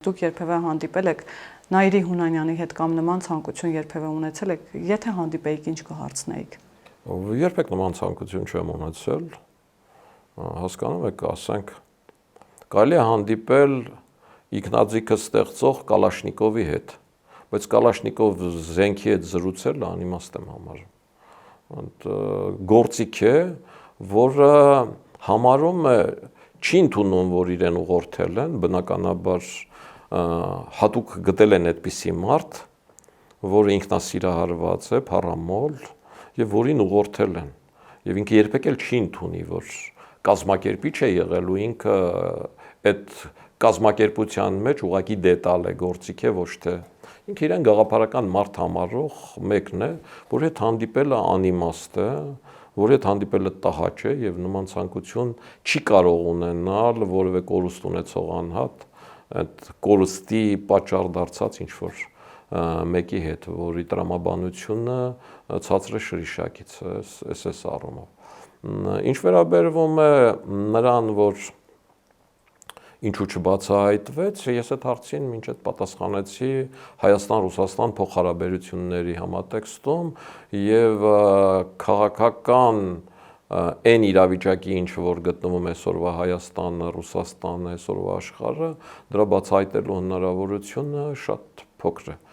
Դուք երբևէ հանդիպել եք Նաիրի Հունանյանի հետ կամ նման ցանկություն երբևէ ունեցել եք, եթե հանդիպեիք, ինչ կհարցնեիք։ Երբեք նման ցանկություն չեմ ունեցել, հասկանում եք, ասենք, կարելի է հանդիպել ինքնաձիգը ստեղծող Կալաշնիկովի հետ, բայց Կալաշնիկով զենքի հետ զրուցելը անիմաստ եմ համարում։ Գործիք է, որը համարում է, չի ընդունում, որ իրեն ուղղորդել են, բնականաբար հատուկ գտել են այդպիսի մարդ, որը ինքնասիրահարված է, փառամոլ եւ որին ուղղորդել են։ Եվ ինքը երբեք էլ չի ընդունի, որ կազմակերպիչ է եղել ու ինքը այդ կազմակերպության մեջ ուղղակի դետալ է, գործիք է, ոչ թե ինքը իրեն գաղափարական մարդ համարող մեկն է, որ հետ հանդիպելը անիմաստ է, որ հետ հանդիպելը տհաճ է եւ նման ցանկություն չի կարող ունենալ որևէ կորուստ ունեցող անհատ, այդ կորստի պատճառ դարձած ինչ որ մեկի հետ, որի տրամաբանությունը ցածր է շրիշակից, էս առումով։ Ինչ վերաբերվում է նրան, որ ինչու չբացահայտվեց, ես այդ հարցին մինչ այդ պատասխանեցի Հայաստան-Ռուսաստան փոխհարաբերությունների համատեքստում եւ քաղաքական այն իրավիճակի, ինչ որ գտնվում է այսօրվա Հայաստանը, Ռուսաստանը, այսօրվա աշխարհը, դրա բացահայտելու հնարավորությունը շատ փոքր է։